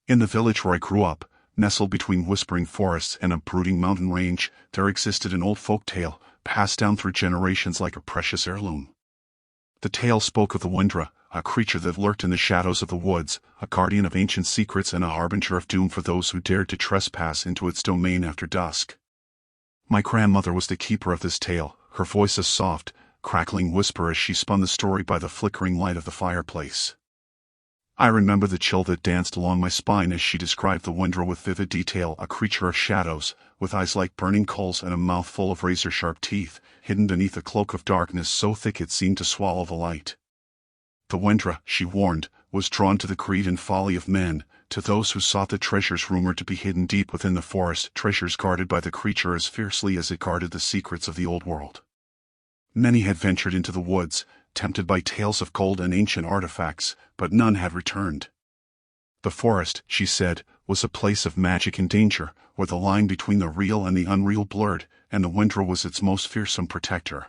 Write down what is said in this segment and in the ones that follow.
In the village where I grew up, nestled between whispering forests and a brooding mountain range, there existed an old folk tale, passed down through generations like a precious heirloom. The tale spoke of the Windra, a creature that lurked in the shadows of the woods, a guardian of ancient secrets and a harbinger of doom for those who dared to trespass into its domain after dusk. My grandmother was the keeper of this tale, her voice a soft, crackling whisper as she spun the story by the flickering light of the fireplace. I remember the chill that danced along my spine as she described the Windra with vivid detail, a creature of shadows, with eyes like burning coals and a mouth full of razor-sharp teeth, hidden beneath a cloak of darkness so thick it seemed to swallow the light. The Windra, she warned, was drawn to the greed and folly of men, to those who sought the treasures rumored to be hidden deep within the forest, treasures guarded by the creature as fiercely as it guarded the secrets of the old world. Many had ventured into the woods, tempted by tales of gold and ancient artifacts, but none had returned. The forest, she said, was a place of magic and danger, where the line between the real and the unreal blurred, and the Windra was its most fearsome protector.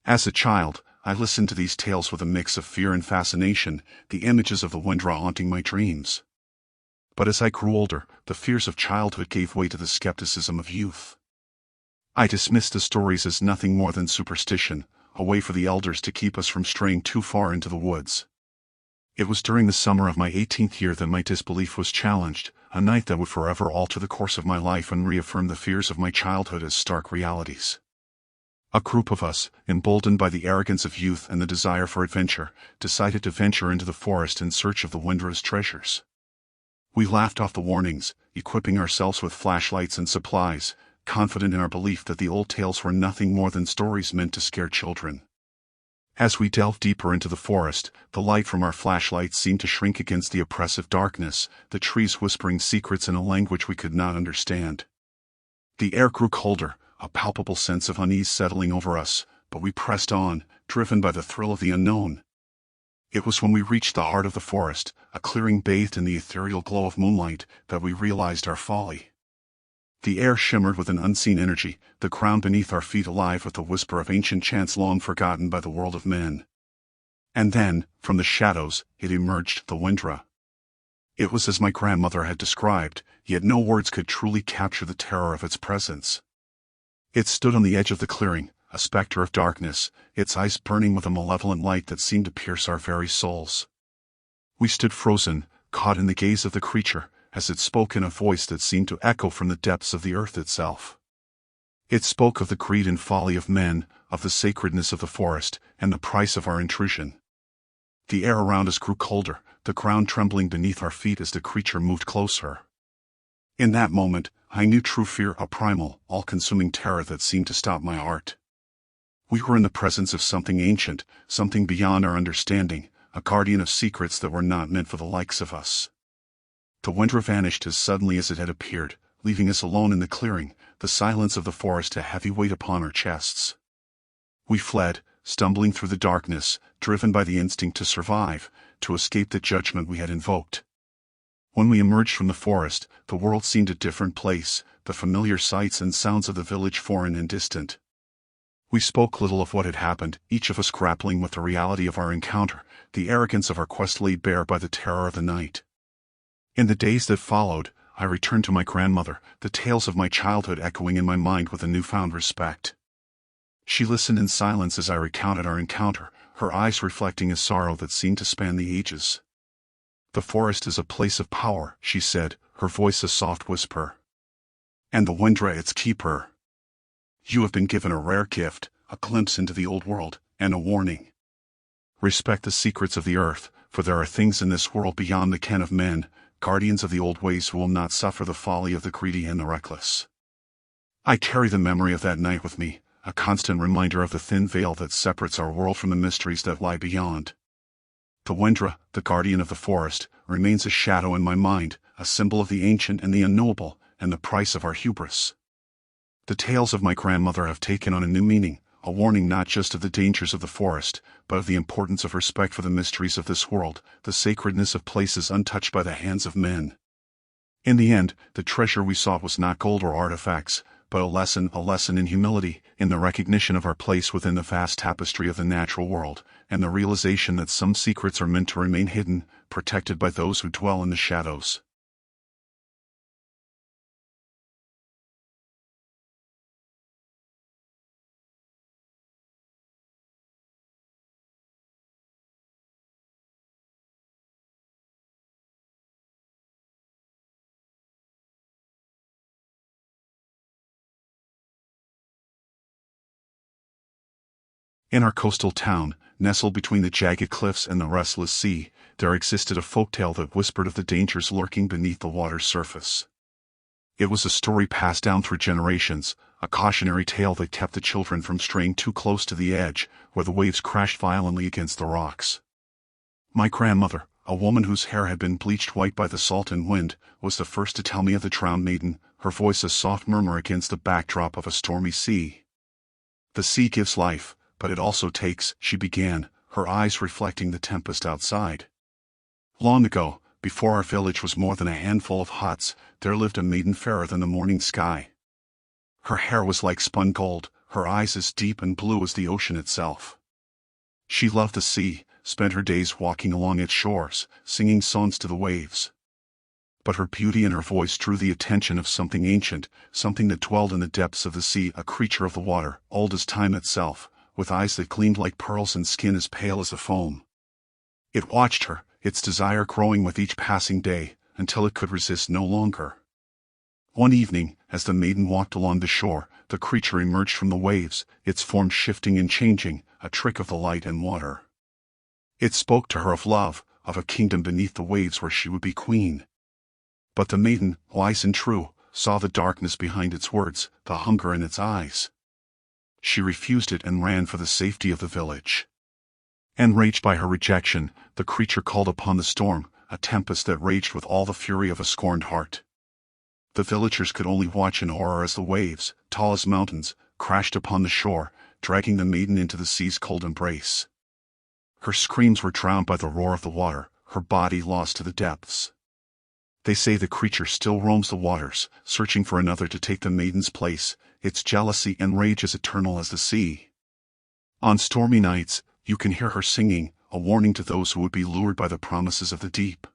As a child, I listened to these tales with a mix of fear and fascination, the images of the Windra haunting my dreams. But as I grew older, the fears of childhood gave way to the skepticism of youth. I dismissed the stories as nothing more than superstition, a way for the elders to keep us from straying too far into the woods. It was during the summer of my 18th year that my disbelief was challenged, a night that would forever alter the course of my life and reaffirm the fears of my childhood as stark realities. A group of us, emboldened by the arrogance of youth and the desire for adventure, decided to venture into the forest in search of the Windra's treasures. We laughed off the warnings, equipping ourselves with flashlights and supplies, confident in our belief that the old tales were nothing more than stories meant to scare children. As we delved deeper into the forest, the light from our flashlights seemed to shrink against the oppressive darkness, the trees whispering secrets in a language we could not understand. The air grew colder, a palpable sense of unease settling over us, but we pressed on, driven by the thrill of the unknown. It was when we reached the heart of the forest, a clearing bathed in the ethereal glow of moonlight, that we realized our folly. The air shimmered with an unseen energy, the ground beneath our feet alive with the whisper of ancient chants long forgotten by the world of men. And then, from the shadows, it emerged, the Windra. It was as my grandmother had described, yet no words could truly capture the terror of its presence. It stood on the edge of the clearing, a specter of darkness, its eyes burning with a malevolent light that seemed to pierce our very souls. We stood frozen, caught in the gaze of the creature, as it spoke in a voice that seemed to echo from the depths of the earth itself. It spoke of the greed and folly of men, of the sacredness of the forest, and the price of our intrusion. The air around us grew colder, the ground trembling beneath our feet as the creature moved closer. In that moment, I knew true fear, a primal, all-consuming terror that seemed to stop my heart. We were in the presence of something ancient, something beyond our understanding, a guardian of secrets that were not meant for the likes of us. The Windra vanished as suddenly as it had appeared, leaving us alone in the clearing, the silence of the forest a heavy weight upon our chests. We fled, stumbling through the darkness, driven by the instinct to survive, to escape the judgment we had invoked. When we emerged from the forest, the world seemed a different place, the familiar sights and sounds of the village foreign and distant. We spoke little of what had happened, each of us grappling with the reality of our encounter, the arrogance of our quest laid bare by the terror of the night. In the days that followed, I returned to my grandmother, the tales of my childhood echoing in my mind with a newfound respect. She listened in silence as I recounted our encounter, her eyes reflecting a sorrow that seemed to span the ages. "The forest is a place of power," she said, her voice a soft whisper. "And the Windra its keeper. You have been given a rare gift, a glimpse into the old world, and a warning. Respect the secrets of the earth, for there are things in this world beyond the ken of men, guardians of the old ways who will not suffer the folly of the greedy and the reckless." I carry the memory of that night with me, a constant reminder of the thin veil that separates our world from the mysteries that lie beyond. The Windra, the guardian of the forest, remains a shadow in my mind, a symbol of the ancient and the unknowable, and the price of our hubris. The tales of my grandmother have taken on a new meaning, a warning not just of the dangers of the forest, but of the importance of respect for the mysteries of this world, the sacredness of places untouched by the hands of men. In the end, the treasure we sought was not gold or artifacts, but a lesson in humility, in the recognition of our place within the vast tapestry of the natural world, and the realization that some secrets are meant to remain hidden, protected by those who dwell in the shadows. In our coastal town, nestled between the jagged cliffs and the restless sea, there existed a folktale that whispered of the dangers lurking beneath the water's surface. It was a story passed down through generations, a cautionary tale that kept the children from straying too close to the edge, where the waves crashed violently against the rocks. My grandmother, a woman whose hair had been bleached white by the salt and wind, was the first to tell me of the drowned maiden, her voice a soft murmur against the backdrop of a stormy sea. "The sea gives life, but it also takes," she began, her eyes reflecting the tempest outside. "Long ago, before our village was more than a handful of huts, there lived a maiden fairer than the morning sky. Her hair was like spun gold, her eyes as deep and blue as the ocean itself. She loved the sea, spent her days walking along its shores, singing songs to the waves. But her beauty and her voice drew the attention of something ancient, something that dwelled in the depths of the sea, a creature of the water, old as time itself, with eyes that gleamed like pearls and skin as pale as the foam. It watched her, its desire growing with each passing day, until it could resist no longer. One evening, as the maiden walked along the shore, the creature emerged from the waves, its form shifting and changing, a trick of the light and water. It spoke to her of love, of a kingdom beneath the waves where she would be queen. But the maiden, wise and true, saw the darkness behind its words, the hunger in its eyes. She refused it and ran for the safety of the village. Enraged by her rejection, the creature called upon the storm, a tempest that raged with all the fury of a scorned heart. The villagers could only watch in horror as the waves, tall as mountains, crashed upon the shore, dragging the maiden into the sea's cold embrace. Her screams were drowned by the roar of the water, her body lost to the depths. They say the creature still roams the waters, searching for another to take the maiden's place, its jealousy and rage as eternal as the sea. On stormy nights, you can hear her singing, a warning to those who would be lured by the promises of the deep.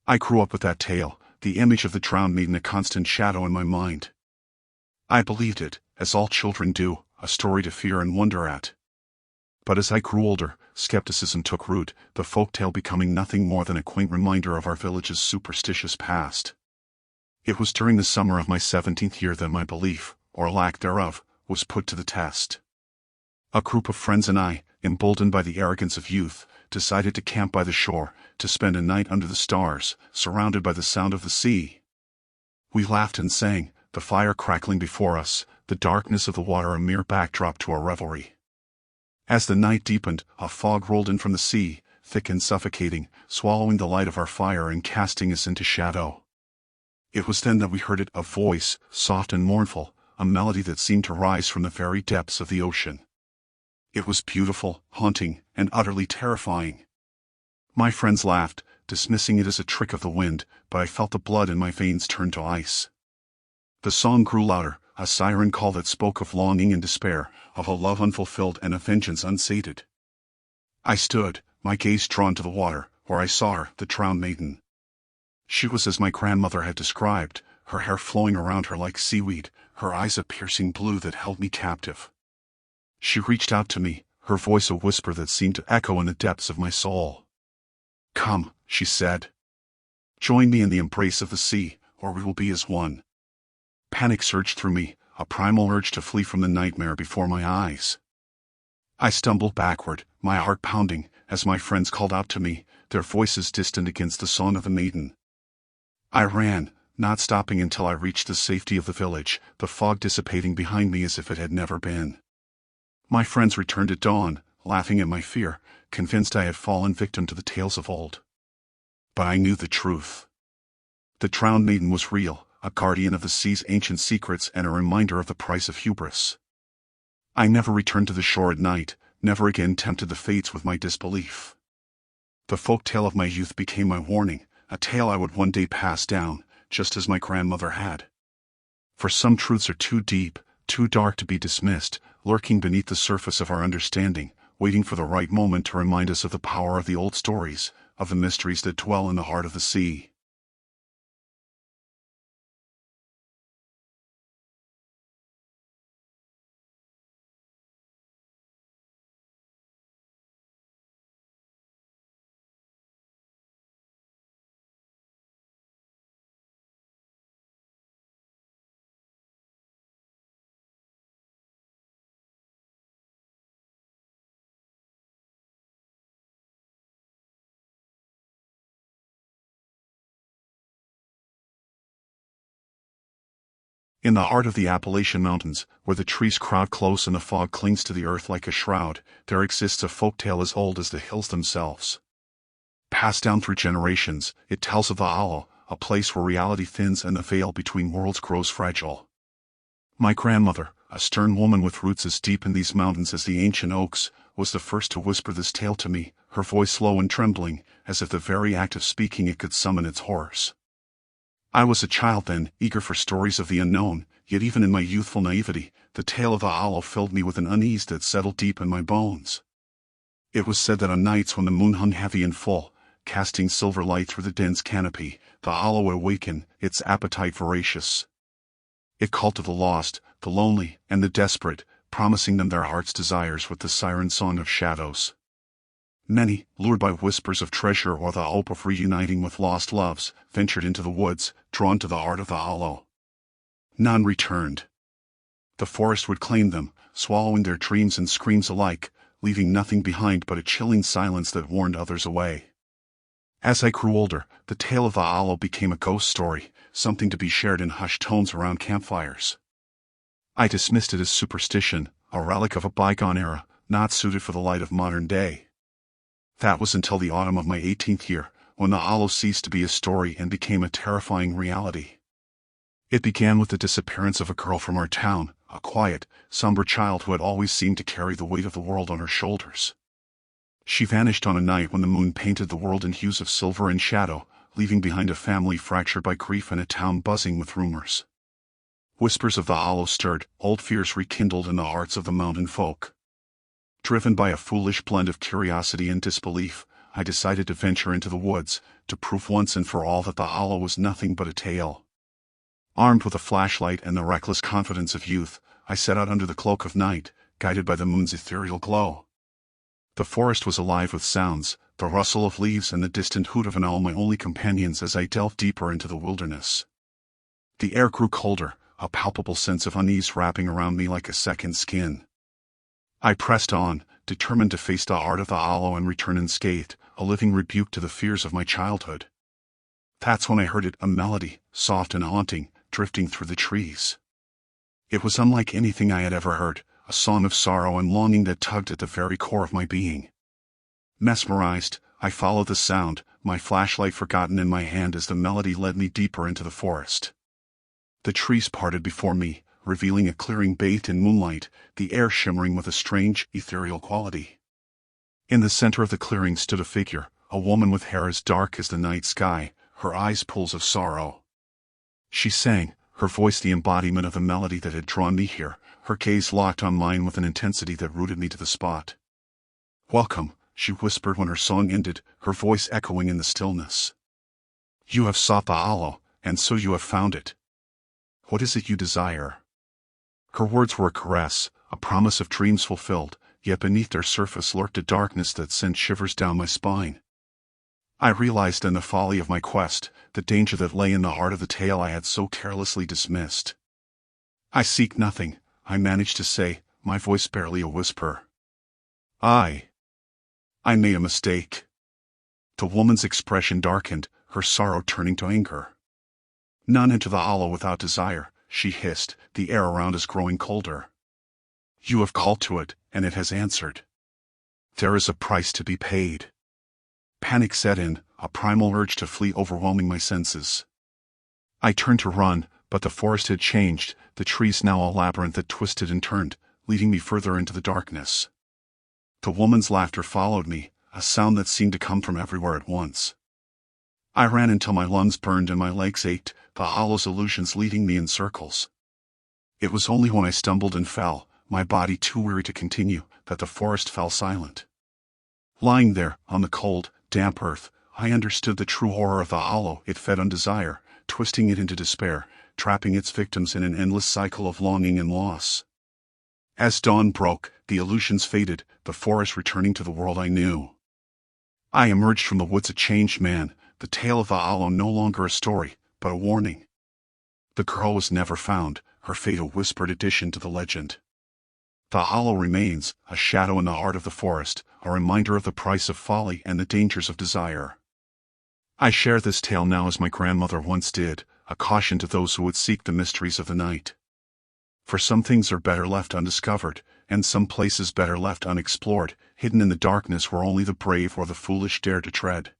I grew up with that tale, the image of the drowned maiden a constant shadow in my mind. I believed it, as all children do, a story to fear and wonder at. But as I grew older, skepticism took root, the folktale becoming nothing more than a quaint reminder of our village's superstitious past. It was during the summer of my 17th year that my belief, or lack thereof, was put to the test. A group of friends and I, emboldened by the arrogance of youth, decided to camp by the shore, to spend a night under the stars, surrounded by the sound of the sea. We laughed and sang, the fire crackling before us, the darkness of the water a mere backdrop to our revelry. As the night deepened, a fog rolled in from the sea, thick and suffocating, swallowing the light of our fire and casting us into shadow. It was then that we heard it, a voice, soft and mournful, a melody that seemed to rise from the very depths of the ocean. It was beautiful, haunting, and utterly terrifying. My friends laughed, dismissing it as a trick of the wind, but I felt the blood in my veins turn to ice. The song grew louder, a siren call that spoke of longing and despair, of a love unfulfilled and a vengeance unsated. I stood, my gaze drawn to the water, where I saw her, the drowned maiden. She was as my grandmother had described, her hair flowing around her like seaweed, her eyes a piercing blue that held me captive. She reached out to me, her voice a whisper that seemed to echo in the depths of my soul. "Come," she said. "Join me in the embrace of the sea, or we will be as one." Panic surged through me, a primal urge to flee from the nightmare before my eyes. I stumbled backward, my heart pounding, as my friends called out to me, their voices distant against the song of the maiden. I ran, not stopping until I reached the safety of the village, the fog dissipating behind me as if it had never been. My friends returned at dawn, laughing at my fear, convinced I had fallen victim to the tales of old. But I knew the truth. The drowned maiden was real, a guardian of the sea's ancient secrets and a reminder of the price of hubris. I never returned to the shore at night, never again tempted the fates with my disbelief. The folktale of my youth became my warning, a tale I would one day pass down, just as my grandmother had. For some truths are too deep, too dark to be dismissed, lurking beneath the surface of our understanding, waiting for the right moment to remind us of the power of the old stories, of the mysteries that dwell in the heart of the sea. In the heart of the Appalachian Mountains, where the trees crowd close and the fog clings to the earth like a shroud, there exists a folktale as old as the hills themselves. Passed down through generations, it tells of the Hollow, a place where reality thins and the veil between worlds grows fragile. My grandmother, a stern woman with roots as deep in these mountains as the ancient oaks, was the first to whisper this tale to me, her voice low and trembling, as if the very act of speaking it could summon its horrors. I was a child then, eager for stories of the unknown, yet even in my youthful naivety, the tale of the Hollow filled me with an unease that settled deep in my bones. It was said that on nights when the moon hung heavy and full, casting silver light through the dense canopy, the Hollow would awaken, its appetite voracious. It called to the lost, the lonely, and the desperate, promising them their heart's desires with the siren song of shadows. Many, lured by whispers of treasure or the hope of reuniting with lost loves, ventured into the woods, drawn to the heart of the Hollow. None returned. The forest would claim them, swallowing their dreams and screams alike, leaving nothing behind but a chilling silence that warned others away. As I grew older, the tale of the Hollow became a ghost story, something to be shared in hushed tones around campfires. I dismissed it as superstition, a relic of a bygone era, not suited for the light of modern day. That was until the autumn of my 18th year, when the Hollow ceased to be a story and became a terrifying reality. It began with the disappearance of a girl from our town, a quiet, somber child who had always seemed to carry the weight of the world on her shoulders. She vanished on a night when the moon painted the world in hues of silver and shadow, leaving behind a family fractured by grief and a town buzzing with rumors. Whispers of the Hollow stirred, old fears rekindled in the hearts of the mountain folk. Driven by a foolish blend of curiosity and disbelief, I decided to venture into the woods, to prove once and for all that the Hollow was nothing but a tale. Armed with a flashlight and the reckless confidence of youth, I set out under the cloak of night, guided by the moon's ethereal glow. The forest was alive with sounds, the rustle of leaves and the distant hoot of an owl my only companions as I delved deeper into the wilderness. The air grew colder, a palpable sense of unease wrapping around me like a second skin. I pressed on, determined to face the heart of the Hollow and return unscathed, a living rebuke to the fears of my childhood. That's when I heard it, a melody, soft and haunting, drifting through the trees. It was unlike anything I had ever heard, a song of sorrow and longing that tugged at the very core of my being. Mesmerized, I followed the sound, my flashlight forgotten in my hand as the melody led me deeper into the forest. The trees parted before me, revealing a clearing bathed in moonlight, the air shimmering with a strange, ethereal quality. In the center of the clearing stood a figure, a woman with hair as dark as the night sky, her eyes pools of sorrow. She sang, her voice the embodiment of the melody that had drawn me here, her gaze locked on mine with an intensity that rooted me to the spot. "Welcome," she whispered when her song ended, her voice echoing in the stillness. "You have sought the Hollow, and so you have found it. What is it you desire?" Her words were a caress, a promise of dreams fulfilled, yet beneath their surface lurked a darkness that sent shivers down my spine. I realized then the folly of my quest, the danger that lay in the heart of the tale I had so carelessly dismissed. "I seek nothing," I managed to say, my voice barely a whisper. I made a mistake." The woman's expression darkened, her sorrow turning to anger. "None enter the Hollow without desire," she hissed, the air around us growing colder. "You have called to it, and it has answered. There is a price to be paid." Panic set in, a primal urge to flee overwhelming my senses. I turned to run, but the forest had changed, the trees now a labyrinth that twisted and turned, leading me further into the darkness. The woman's laughter followed me, a sound that seemed to come from everywhere at once. I ran until my lungs burned and my legs ached, the Hollow's illusions leading me in circles. It was only when I stumbled and fell, my body too weary to continue, that the forest fell silent. Lying there, on the cold, damp earth, I understood the true horror of the Hollow. It fed on desire, twisting it into despair, trapping its victims in an endless cycle of longing and loss. As dawn broke, the illusions faded, the forest returning to the world I knew. I emerged from the woods a changed man, the tale of the Hollow no longer a story, but a warning. The girl was never found, her fate a whispered addition to the legend. The Hollow remains, a shadow in the heart of the forest, a reminder of the price of folly and the dangers of desire. I share this tale now as my grandmother once did, a caution to those who would seek the mysteries of the night. For some things are better left undiscovered, and some places better left unexplored, hidden in the darkness where only the brave or the foolish dare to tread.